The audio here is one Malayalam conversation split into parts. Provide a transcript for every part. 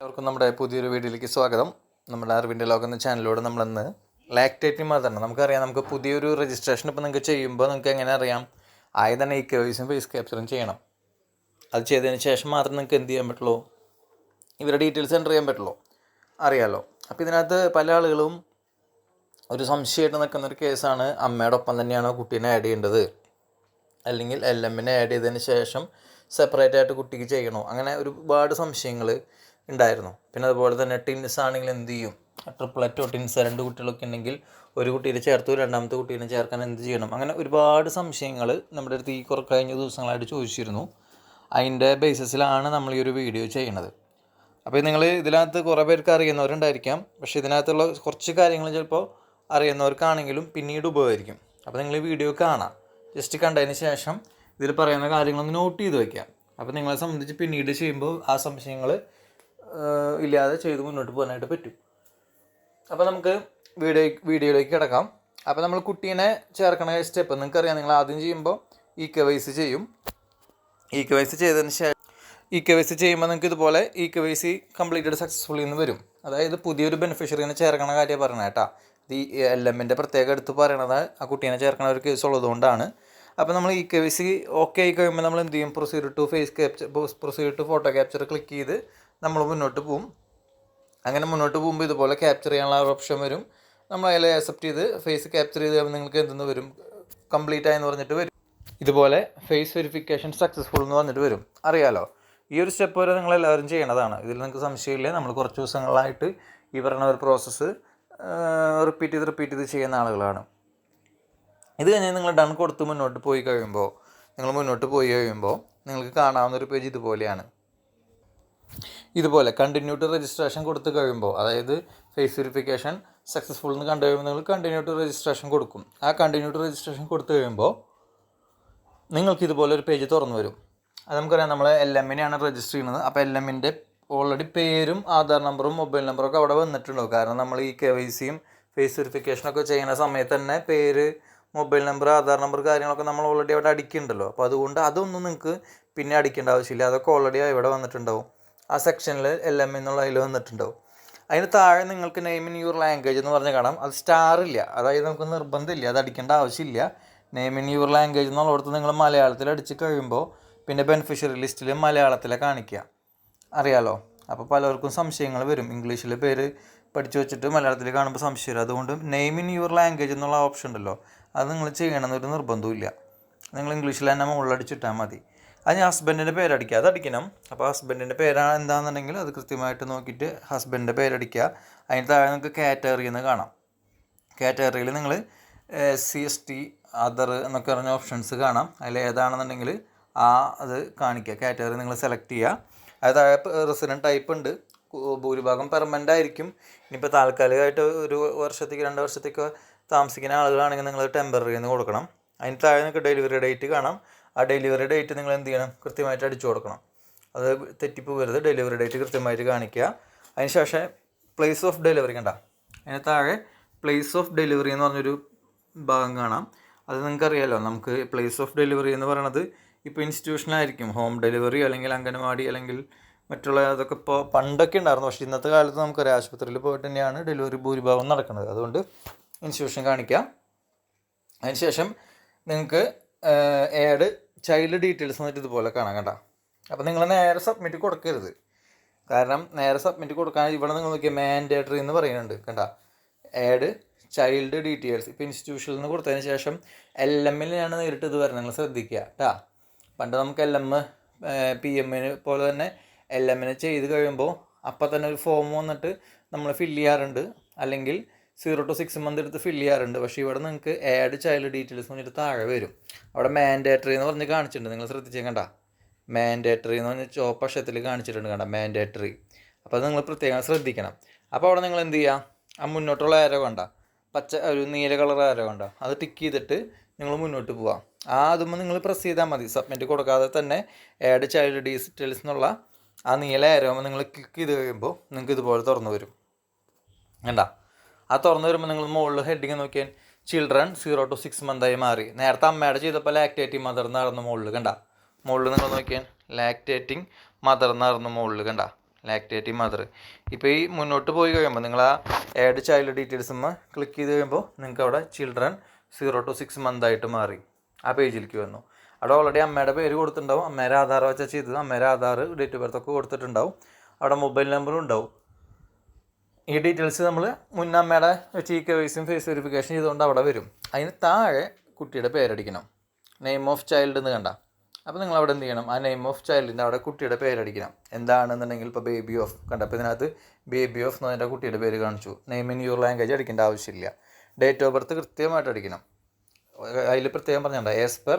എല്ലാവർക്കും നമ്മുടെ പുതിയൊരു വീഡിയോയിലേക്ക് സ്വാഗതം. നമ്മുടെ അറിവിൻ്റെ ലോകം എന്ന ചാനലിലൂടെ നമ്മളിന്ന് ലാക്ടേറ്റിംഗ് മദറിന് നമുക്കറിയാം, നമുക്ക് പുതിയൊരു രജിസ്ട്രേഷൻ ഇപ്പോൾ നിങ്ങൾക്ക് ചെയ്യുമ്പോൾ നിങ്ങൾക്ക് എങ്ങനെ അറിയാം, ആദ്യം തന്നെ KYCയും ഫേസ് ക്യാപ്ചറും ചെയ്യണം. അത് ചെയ്തതിന് ശേഷം മാത്രം നിങ്ങൾക്ക് എന്ത് ചെയ്യാൻ പറ്റുള്ളൂ, ഇവരുടെ ഡീറ്റെയിൽസ് എൻ്റർ ചെയ്യാൻ പറ്റുള്ളൂ. അറിയാമല്ലോ. അപ്പോൾ ഇതിനകത്ത് പല ആളുകളും ഒരു സംശയമായിട്ട് നിൽക്കുന്നൊരു കേസാണ്, അമ്മയുടെ ഒപ്പം തന്നെയാണോ കുട്ടീനെ ആഡ് ചെയ്യേണ്ടത്, അല്ലെങ്കിൽ LMനെ ആഡ് ചെയ്തതിന് ശേഷം സെപ്പറേറ്റ് ആയിട്ട് കുട്ടിക്ക് ചെയ്യണോ, അങ്ങനെ ഒരുപാട് സംശയങ്ങൾ ഉണ്ടായിരുന്നു. പിന്നെ അതുപോലെ തന്നെ ടിൻസ് ആണെങ്കിൽ എന്ത് ചെയ്യും, ട്രിപ്ലറ്റോ ടിൻസ് 2 കുട്ടികളൊക്കെ ഉണ്ടെങ്കിൽ ഒരു കുട്ടീനെ ചേർത്തു രണ്ടാമത്തെ കുട്ടീനെ ചേർക്കാൻ എന്ത് ചെയ്യണം, അങ്ങനെ ഒരുപാട് സംശയങ്ങൾ നമ്മുടെ അടുത്ത് ഈ കഴിഞ്ഞ ദിവസങ്ങളായിട്ട് ചോദിച്ചിരുന്നു. അതിൻ്റെ ബേസിസിലാണ് നമ്മൾ ഈ ഒരു വീഡിയോ ചെയ്യുന്നത്. അപ്പോൾ നിങ്ങൾ ഇതിനകത്ത് കുറേ പേർക്ക് അറിയുന്നവരുണ്ടായിരിക്കാം, പക്ഷേ ഇതിനകത്തുള്ള കുറച്ച് കാര്യങ്ങൾ ചിലപ്പോൾ അറിയുന്നവർക്കാണെങ്കിലും പിന്നീട് ഉപകരിക്കും. അപ്പോൾ നിങ്ങൾ ഈ വീഡിയോ കാണാം, ജസ്റ്റ് കണ്ടതിന് ശേഷം ഇതിൽ പറയുന്ന കാര്യങ്ങളൊന്ന് നോട്ട് ചെയ്ത് വയ്ക്കാം. അപ്പോൾ നിങ്ങളെ സംബന്ധിച്ച് പിന്നീട് ചെയ്യുമ്പോൾ ആ സംശയങ്ങൾ ഇല്ലാതെ ചെയ്ത് മുന്നോട്ട് പോകാനായിട്ട് പറ്റും. അപ്പോൾ നമുക്ക് വീഡിയോയിലേക്ക് കിടക്കാം. അപ്പോൾ നമ്മൾ കുട്ടീനെ ചേർക്കണ സ്റ്റെപ്പ് നിങ്ങൾക്കറിയാം. നിങ്ങൾ ആദ്യം ചെയ്യുമ്പോൾ KYC ചെയ്യും. KYC ചെയ്തതിന് ശേഷം KYC ചെയ്യുമ്പോൾ നിങ്ങൾക്ക് ഇതുപോലെ KYC കംപ്ലീറ്റഡ് സക്സസ്ഫുള്ളി എന്ന് വരും. അതായത് പുതിയൊരു ബെനിഫിഷ്യറിനെ ചേർക്കണ കാര്യം പറഞ്ഞ കേട്ടോ. ഈ LMൻ്റെ പ്രത്യേകം എടുത്ത് പറയണത് ആ കുട്ടീനെ ചേർക്കണ ഒരു കേസ് ഉള്ളതുകൊണ്ടാണ്. അപ്പോൾ നമ്മൾ KYC ഓക്കെ ആയി കഴിയുമ്പോൾ നമ്മൾ എന്ത് ചെയ്യും, proceed to face capture, proceed to photo capture click ചെയ്ത് നമ്മൾ മുന്നോട്ട് പോകും. അങ്ങനെ മുന്നോട്ട് പോകുമ്പോൾ ഇതുപോലെ ക്യാപ്ചർ ചെയ്യാനുള്ള ഓപ്ഷൻ വരും. നമ്മൾ അതിൽ ആക്സെപ്റ്റ് ചെയ്ത് ഫേസ് ക്യാപ്ചർ ചെയ്ത് കഴിയുമ്പോൾ നിങ്ങൾക്ക് എന്തെന്ന് വരും, കംപ്ലീറ്റ് ആയെന്ന് പറഞ്ഞിട്ട് വരും. ഇതുപോലെ ഫേസ് വെരിഫിക്കേഷൻ സക്സസ്ഫുൾ എന്ന് പറഞ്ഞിട്ട് വരും. അറിയാലോ, ഈ ഒരു സ്റ്റെപ്പ് വരെ നിങ്ങളെല്ലാവരും ചെയ്യണതാണ്. ഇതിൽ നിങ്ങൾക്ക് സംശയമില്ല. നമ്മൾ കുറച്ച് ദിവസങ്ങളായിട്ട് ഈ പറയുന്ന ഒരു പ്രോസസ്സ് റിപ്പീറ്റ് ചെയ്ത് ചെയ്യുന്ന ആളുകളാണ്. ഇത് കഴിഞ്ഞ് നിങ്ങൾ ഡൺ കൊടുത്ത് മുന്നോട്ട് പോയി കഴിയുമ്പോൾ നിങ്ങൾക്ക് കാണാവുന്നൊരു പേജ് ഇതുപോലെയാണ്. ഇതുപോലെ കണ്ടിന്യൂ ടു രജിസ്ട്രേഷൻ കൊടുത്ത് കഴിയുമ്പോൾ, അതായത് ഫേസ് വെരിഫിക്കേഷൻ സക്സസ്ഫുൾ എന്ന് കണ്ടു കഴിയുമ്പോൾ നിങ്ങൾ കണ്ടിന്യൂ ടു രജിസ്ട്രേഷൻ കൊടുക്കും. ആ കണ്ടിന്യൂ ടു രജിസ്ട്രേഷൻ കൊടുത്തു കഴിയുമ്പോൾ നിങ്ങൾക്ക് ഇതുപോലെ ഒരു പേജ് തുറന്നു വരും. അത് നമുക്കറിയാം, നമ്മൾ LMനെയാണ് രജിസ്റ്റർ ചെയ്യുന്നത്. അപ്പോൾ LMൻ്റെ ഓൾറെഡി പേരും ആധാർ നമ്പറും മൊബൈൽ നമ്പറൊക്കെ അവിടെ വന്നിട്ടുണ്ടാവും. കാരണം നമ്മൾ KYCയും ഫേസ് വെരിഫിക്കേഷനൊക്കെ ചെയ്യുന്ന സമയത്ത് തന്നെ പേര്, മൊബൈൽ നമ്പർ, ആധാർ നമ്പർ കാര്യങ്ങളൊക്കെ നമ്മൾ ഓൾറെഡി അവിടെ അടിക്കുന്നുണ്ടല്ലോ. അപ്പോൾ അതുകൊണ്ട് അതൊന്നും നിങ്ങൾക്ക് പിന്നെ അടിക്കേണ്ട ആവശ്യമില്ല. അതൊക്കെ ഓൾറെഡി ഇവിടെ വന്നിട്ടുണ്ടാവും. ആ സെക്ഷനിൽ LM എന്നുള്ള അതിൽ വന്നിട്ടുണ്ടാവും. അതിന് താഴെ നിങ്ങൾക്ക് നെയിം ഇൻ യുവർ ലാംഗ്വേജ് എന്ന് പറഞ്ഞ് കാണാം. അത് സ്റ്റാർ ഇല്ല, അതായത് നമുക്ക് നിർബന്ധമില്ല, അത് അടിക്കേണ്ട ആവശ്യമില്ല. നെയിം ഇൻ യുവർ ലാംഗ്വേജ് എന്നുള്ളടത്ത് നിങ്ങൾ മലയാളത്തിൽ അടിച്ച് കഴിയുമ്പോൾ പിന്നെ ബെനിഫിഷ്യറി ലിസ്റ്റിൽ മലയാളത്തിലെ കാണിക്കുക. അറിയാലോ. അപ്പോൾ പലർക്കും സംശയങ്ങൾ വരും, ഇംഗ്ലീഷിൽ പേര് പഠിച്ചു വെച്ചിട്ട് മലയാളത്തിൽ കാണുമ്പോൾ സംശയം വരും. അതുകൊണ്ട് നെയിം ഇൻ യുവർ ലാംഗ്വേജ് എന്നുള്ള ഓപ്ഷൻ ഉണ്ടല്ലോ, അത് നിങ്ങൾ ചെയ്യണമെന്നൊരു നിർബന്ധമില്ല. നിങ്ങൾ ഇംഗ്ലീഷിൽ തന്നെ മുകളിലടിച്ചിട്ടാൽ മതി. അത് ഹസ്ബൻഡിൻ്റെ പേരടിക്കുക, അതടിക്കണം. അപ്പോൾ ഹസ്ബൻഡിൻ്റെ പേരാണ് എന്താണെന്നുണ്ടെങ്കിൽ അത് കൃത്യമായിട്ട് നോക്കിയിട്ട് ഹസ്ബൻഡിൻ്റെ പേരടിക്കുക. അതിന് താഴെ നിങ്ങൾക്ക് കാറ്റഗറി എന്ന് കാണാം. കാറ്റഗറിയിൽ നിങ്ങൾ SC/ST അതർ എന്നൊക്കെ പറഞ്ഞ ഓപ്ഷൻസ് കാണാം. അതിൽ ഏതാണെന്നുണ്ടെങ്കിൽ അത് കാണിക്കുക. കാറ്റഗറി നിങ്ങൾ സെലക്ട് ചെയ്യുക. അത് താഴെ റെസിഡൻറ്റ് ടൈപ്പ് ഉണ്ട്. ഭൂരിഭാഗം പെർമനൻ്റ് ആയിരിക്കും. ഇനിയിപ്പോൾ താൽക്കാലികമായിട്ട് 1 വർഷത്തേക്ക് 2 വർഷത്തേക്ക് താമസിക്കുന്ന ആളുകളാണെങ്കിൽ നിങ്ങൾ ടെമ്പററി എന്ന് കൊടുക്കണം. അതിന് താഴെ നിങ്ങൾക്ക് ഡെലിവറി ഡേറ്റ് കാണാം. ആ ഡെലിവറി ഡേറ്റ് നിങ്ങൾ എന്ത് ചെയ്യണം, കൃത്യമായിട്ട് അടിച്ചു കൊടുക്കണം. അത് തെറ്റിപ്പോകരുത്. ഡെലിവറി ഡേറ്റ് കൃത്യമായിട്ട് കാണിക്കുക. അതിന് ശേഷം പ്ലേസ് ഓഫ് ഡെലിവറി കണ്ട, അതിന് താഴെ പ്ലേസ് ഓഫ് ഡെലിവറി എന്ന് പറഞ്ഞൊരു ഭാഗം കാണാം. അത് നിങ്ങൾക്കറിയാമല്ലോ. നമുക്ക് പ്ലേസ് ഓഫ് ഡെലിവറി എന്ന് പറയുന്നത് ഇപ്പോൾ ഇൻസ്റ്റിറ്റ്യൂഷനായിരിക്കും, ഹോം ഡെലിവറി അല്ലെങ്കിൽ അംഗനവാടി അല്ലെങ്കിൽ മറ്റുള്ള അതൊക്കെ ഇപ്പോൾ പണ്ടൊക്കെ ഉണ്ടായിരുന്നു. പക്ഷേ ഇന്നത്തെ കാലത്ത് നമുക്കറിയാം ആശുപത്രിയിൽ പോയിട്ട് തന്നെയാണ് ഡെലിവറി ഭൂരിഭാഗം നടക്കുന്നത്. അതുകൊണ്ട് ഇൻസ്റ്റിറ്റ്യൂഷൻ കാണിക്കുക. അതിനുശേഷം നിങ്ങൾക്ക് ആഡ് ചൈൽഡ് ഡീറ്റെയിൽസ് എന്നിട്ട് ഇതുപോലെ കാണാം കേട്ടോ. അപ്പോൾ നിങ്ങൾ നേരെ സബ്മിറ്റ് കൊടുക്കരുത്. കാരണം നേരെ സബ്മിറ്റ് കൊടുക്കാൻ ഇവിടെ നിങ്ങൾ നോക്കിയാൽ മാൻഡേറ്ററി എന്ന് പറയുന്നുണ്ട് കേട്ടോ. ആഡ് ചൈൽഡ് ഡീറ്റെയിൽസ് ഇപ്പോൾ ഇൻസ്റ്റിറ്റ്യൂഷനിൽ നിന്ന് കൊടുത്തതിന് ശേഷം LMലാണ് നേരിട്ട് ഇത് വരുന്നത്. നിങ്ങൾ ശ്രദ്ധിക്കുക കേട്ടോ. പണ്ട് നമുക്ക് LM PM പോലെ തന്നെ LMനെ ചെയ്ത് കഴിയുമ്പോൾ അപ്പം തന്നെ ഒരു ഫോം വന്നിട്ട് നമ്മൾ ഫില്ല് ചെയ്യാറുണ്ട്, അല്ലെങ്കിൽ 0 to 6 month എടുത്ത് ഫില്ല് ചെയ്യാറുണ്ട്. പക്ഷേ ഇവിടെ നിങ്ങൾക്ക് ആഡ് ചൈൽഡ് ഡീറ്റെയിൽസ് പറഞ്ഞിട്ട് താഴെ വരും. അവിടെ മാൻഡേറ്ററി എന്ന് പറഞ്ഞ് കാണിച്ചിട്ടുണ്ട്. നിങ്ങൾ ശ്രദ്ധിച്ചേക്കണ്ട, മാൻഡേറ്ററി എന്ന് പറഞ്ഞ് ചുവപ്പ് അക്ഷരത്തിൽ കാണിച്ചിട്ടുണ്ട് കണ്ട, മാൻഡേറ്ററി. അപ്പോൾ അത് നിങ്ങൾ പ്രത്യേകം ശ്രദ്ധിക്കണം. അപ്പോൾ അവിടെ നിങ്ങൾ എന്ത് ചെയ്യുക, ആ മുന്നോട്ടുള്ള ആരോ കണ്ട, ഒരു നീല കളർ ആരോ കണ്ട, അത് ടിക്ക് ചെയ്തിട്ട് നിങ്ങൾ മുന്നോട്ട് പോവാം. അതുമ്പോൾ നിങ്ങൾ പ്രസ് ചെയ്താൽ മതി. സബ്മിറ്റ് കൊടുക്കാതെ തന്നെ ആഡ് ചൈൽഡ് ഡീറ്റെയിൽസ് എന്നുള്ള ആ നീല ആരോമ്പോൾ നിങ്ങൾ ക്ലിക്ക് ചെയ്ത് കഴിയുമ്പോൾ നിങ്ങൾക്ക് ഇതുപോലെ തുറന്നു വരും കണ്ട. ആ തുറന്നു വരുമ്പോൾ നിങ്ങൾ മുകളിൽ ഹെഡിങ് നോക്കിയാൽ ചിൽഡ്രൻ 0 to 6 month ആയി മാറി. നേരത്തെ അമ്മയുടെ ചെയ്തപ്പോൾ ലാക്ടേറ്റിംഗ് മദർ എന്നായിരുന്നു മുകളിൽ കണ്ട. മുകളിൽ നിങ്ങൾ നോക്കിയാൽ ലാക്ടേറ്റിംഗ് മദർ എന്നായിരുന്നു മുകളിൽ കണ്ട. Lactating mother. ഇപ്പോൾ ഈ മുന്നോട്ട് പോയി കഴിയുമ്പോൾ നിങ്ങൾ ആ ആഡ് ചൈൽഡ് ഡീറ്റെയിൽസുമ്മ ക്ലിക്ക് ചെയ്ത് കഴിയുമ്പോൾ നിങ്ങൾക്ക് അവിടെ ചിൽഡ്രൻ 0 to 6 month ആയിട്ട് മാറി ആ പേജിലേക്ക് വന്നു. അവിടെ ഓൾറെഡി അമ്മയുടെ പേര് കൊടുത്തിട്ടുണ്ടാവും, അമ്മയുടെ ആധാർ വെച്ചാൽ ചെയ്തത്, അമ്മയുടെ ആധാർ ഡേറ്റ് ഓഫ് ബർത്ത് ഒക്കെ കൊടുത്തിട്ടുണ്ടാവും, അവിടെ മൊബൈൽ നമ്പറും ഉണ്ടാവും. ഈ ഡീറ്റെയിൽസ് നമ്മൾ മുന്നേ അമ്മയുടെ KYCയും ഫേസ് വെരിഫിക്കേഷൻ ചെയ്തുകൊണ്ട് അവിടെ വരും. അതിന് താഴെ കുട്ടിയുടെ പേരടിക്കണം, നെയിം ഓഫ് ചൈൽഡ് എന്ന് കണ്ട. അപ്പോൾ നിങ്ങൾ അവിടെ എന്ത് ചെയ്യണം, ആ നെയിം ഓഫ് ചൈൽഡിൻ്റെ അവിടെ കുട്ടിയുടെ പേരടിക്കണം. എന്താണെന്നുണ്ടെങ്കിൽ ഇപ്പോൾ ബേബി ഓഫ് കണ്ട, അപ്പോൾ ഇതിനകത്ത് ബേബി ഓഫ് എന്ന് പറഞ്ഞാൽ കുട്ടിയുടെ പേര് കാണിച്ചു. നെയിം ഇൻ യുവർ ലാംഗ്വേജ് അടിക്കേണ്ട ആവശ്യമില്ല. ഡേറ്റ് ഓഫ് ബർത്ത് കൃത്യമായിട്ട് അടിക്കണം. അതിൽ പ്രത്യേകം പറഞ്ഞിട്ടുണ്ട് ആസ് പെർ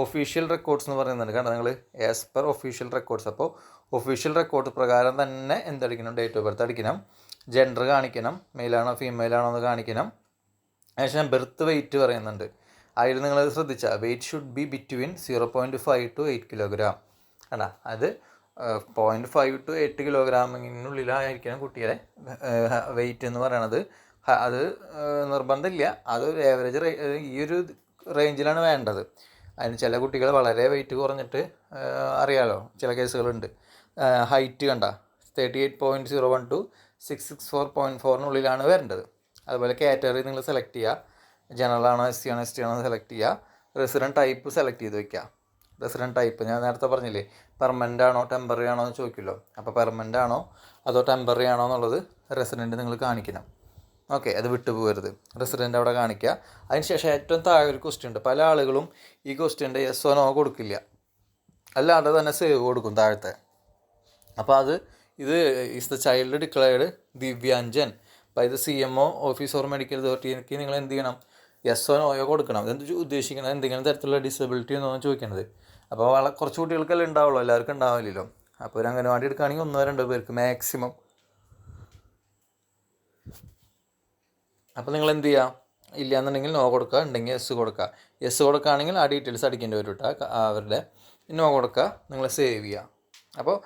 ഒഫീഷ്യൽ റെക്കോർഡ്സ് എന്ന് പറയുന്നുണ്ട്. കാരണം നിങ്ങൾ ആസ് പെർ ഒഫീഷ്യൽ റെക്കോർഡ്സ്, അപ്പോൾ ഒഫീഷ്യൽ റെക്കോർഡ് പ്രകാരം തന്നെ എന്തടിക്കണം, ഡേറ്റ് ഓഫ് ബർത്ത് അടിക്കണം, ജെൻഡർ കാണിക്കണം, മെയിലാണോ ഫീമെയിലാണോ എന്ന് കാണിക്കണം. അതിനുശേഷം ബർത്ത് വെയിറ്റ് പറയുന്നുണ്ട്. അതിൽ നിങ്ങളത് ശ്രദ്ധിച്ചാൽ weight should be between 0.5 to 8 kilogram. അല്ല, അത് 0.5 to 8 kilogramനുള്ളിലായിരിക്കണം കുട്ടിയുടെ വെയിറ്റ് എന്ന് പറയണത്. അത് നിർബന്ധമില്ല, അത് ഏവറേജ് ഈ ഒരു റേഞ്ചിലാണ് വേണ്ടത്. അതിന് ചില കുട്ടികൾ വളരെ വെയിറ്റ് കുറഞ്ഞിട്ട് അറിയാലോ, ചില കേസുകളുണ്ട്. ഹൈറ്റ് കണ്ട 38.01 to 664.4 വരേണ്ടത്. അതുപോലെ കാറ്റഗറി നിങ്ങൾ സെലക്ട് ചെയ്യുക, ജനറൽ ആണോ SC ആണോ ST ആണോ സെലക്ട് ചെയ്യുക. റെസിഡൻറ്റ് ടൈപ്പ് സെലക്ട് ചെയ്ത് വയ്ക്കുക. റെസിഡൻറ്റ് ടൈപ്പ് ഞാൻ നേരത്തെ പറഞ്ഞില്ലേ, പെർമനൻ്റ് ആണോ ടെമ്പററി ആണോ എന്ന് ചോദിക്കുമല്ലോ. അപ്പോൾ പെർമനൻ്റ് ആണോ അതോ ടെമ്പററി ആണോ എന്നുള്ളത് റെസിഡൻറ്റ് നിങ്ങൾ കാണിക്കണം. ഓക്കെ, അത് വിട്ടുപോകരുത്, റെസിഡൻ്റ് അവിടെ കാണിക്കുക. അതിനുശേഷം ഏറ്റവും താഴെ ഒരു ക്വസ്റ്റ്യൻ ഉണ്ട്. പല ആളുകളും ഈ ക്വസ്റ്റ്യൻ്റെ yes or no കൊടുക്കില്ല, അല്ലാണ്ട് തന്നെ സേവ് കൊടുക്കും താഴത്തെ. അപ്പോൾ ഇത് is the child declared divyangjan by the CMO office or medical അതോറിറ്റിക്ക് നിങ്ങൾ എന്ത് ചെയ്യണം, yes or no കൊടുക്കണം. ഇതെന്ത് ഉദ്ദേശിക്കുന്നത്, എന്തെങ്കിലും തരത്തിലുള്ള ഡിസബിലിറ്റി എന്നോ ചോദിക്കണത്. അപ്പോൾ കുറച്ച് കുട്ടികൾക്കെല്ലാം ഉണ്ടാവുള്ളൂ, എല്ലാവർക്കും ഉണ്ടാവില്ലല്ലോ. അപ്പോൾ ഒരു അംഗനവാടി എടുക്കുകയാണെങ്കിൽ 1-2 പേർക്ക് മാക്സിമം. അപ്പോൾ നിങ്ങൾ എന്ത് ചെയ്യുക, ഇല്ലയെന്നുണ്ടെങ്കിൽ നോ കൊടുക്കുക, ഉണ്ടെങ്കിൽ yes കൊടുക്കുക. yes കൊടുക്കുകയാണെങ്കിൽ ആ ഡീറ്റെയിൽസ് അടിക്കേണ്ടി വരും കേട്ടോ അവരുടെ. നോ കൊടുക്കുക, നിങ്ങൾ സേവ് ചെയ്യുക. അപ്പോൾ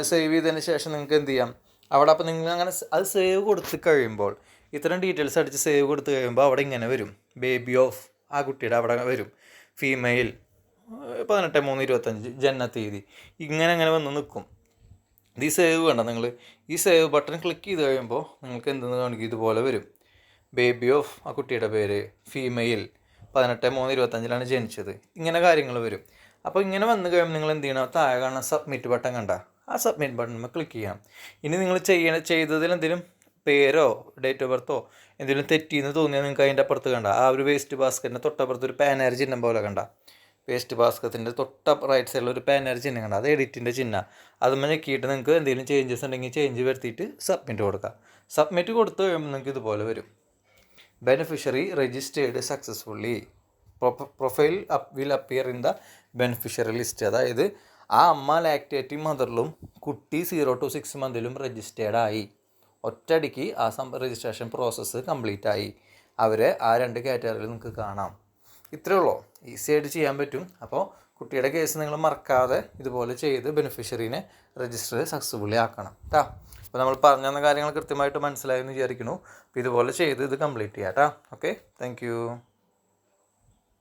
സേവ് ചെയ്തതിന് ശേഷം നിങ്ങൾക്ക് എന്ത് ചെയ്യാം, അവിടെ അപ്പോൾ നിങ്ങൾ അങ്ങനെ അത് സേവ് കൊടുത്ത് കഴിയുമ്പോൾ, ഇത്തരം ഡീറ്റെയിൽസ് അടിച്ച് സേവ് കൊടുത്ത് കഴിയുമ്പോൾ അവിടെ ഇങ്ങനെ വരും, ബേബി ഓഫ് ആ കുട്ടിയുടെ അവിടെ വരും, ഫീമെയിൽ 18/3/25 ജനന തീയതി, ഇങ്ങനെ വന്ന് നിൽക്കും. ഈ സേവ് വേണ്ട, നിങ്ങൾ ഈ സേവ് ബട്ടൺ ക്ലിക്ക് ചെയ്ത് കഴിയുമ്പോൾ നിങ്ങൾക്ക് എന്തെന്ന് കാണിക്കും, ഇതുപോലെ വരും. ബേബി ഓഫ് ആ കുട്ടിയുടെ പേര്, ഫീമെയിൽ 18/3/25 ജനിച്ചത്, ഇങ്ങനെ കാര്യങ്ങൾ വരും. അപ്പോൾ ഇങ്ങനെ വന്നു കഴിയുമ്പോൾ നിങ്ങൾ എന്ത് ചെയ്യണം, താഴെ കാണുന്ന സബ്മിറ്റ് ബട്ടൺ കണ്ട, ആ സബ്മിറ്റ് ബട്ടണിൽ ക്ലിക്ക് ചെയ്യണം. ഇനി നിങ്ങൾ ചെയ്തതിൽ എന്തെങ്കിലും പേരോ ഡേറ്റ് ഓഫ് ബർത്തോ എന്തെങ്കിലും തെറ്റിയെന്ന് തോന്നിയാൽ നിങ്ങൾക്ക് അതിൻ്റെ അപ്പുറത്ത് കണ്ട ആ ഒരു വേസ്റ്റ് ബാസ്ക്കറ്റിൻ്റെ തൊട്ടപ്പുറത്ത് ഒരു പാനർ ചിഹ്നം പോലെ കണ്ട, വേസ്റ്റ് ബാസ്ക്കറ്റിൻ്റെ റൈറ്റ് സൈഡിൽ ഒരു പാനർ ചിഹ്നം കണ്ട, അത് എഡിറ്റിൻ്റെ ചിഹ്നം. അതുമ്പോൾ ഞെക്കിയിട്ട് നിങ്ങൾക്ക് എന്തെങ്കിലും ചേഞ്ചസ് ഉണ്ടെങ്കിൽ ചേഞ്ച് വരുത്തിയിട്ട് സബ്മിറ്റ് കൊടുക്കുക. സബ്മിറ്റ് കൊടുത്ത് കഴിയുമ്പോൾ നിങ്ങൾക്ക് ഇതുപോലെ വരും, beneficiary registered successfully, profile will appear in the beneficiary list. അതായത് ആ അമ്മ ലാക്ടേറ്റിംഗ് മദറിലും കുട്ടി 0 to 6 monthലും രജിസ്റ്റേർഡായി. ഒറ്റയടിക്ക് ആ രജിസ്ട്രേഷൻ പ്രോസസ്സ് കംപ്ലീറ്റ് ആയി. അവരെ ആ 2 കാറ്റഗറിയിൽ നിങ്ങൾക്ക് കാണാം. ഇത്രയേ ഉള്ളൂ, ഈസി ആയിട്ട് ചെയ്യാൻ പറ്റും. അപ്പോൾ കുട്ടിയുടെ കേസ് നിങ്ങൾ മറക്കാതെ ഇതുപോലെ ചെയ്ത് ബെനിഫിഷ്യറീനെ രജിസ്റ്റർ സക്സസ്ഫുള്ളി ആക്കണം കേട്ടോ. അപ്പോൾ നമ്മൾ പറഞ്ഞ കാര്യങ്ങൾ കൃത്യമായിട്ട് മനസ്സിലായെന്ന് വിചാരിക്കുന്നു. അപ്പോൾ ഇതുപോലെ ചെയ്ത് ഇത് കംപ്ലീറ്റ് ചെയ്യാം കേട്ടോ. Okay, thank you.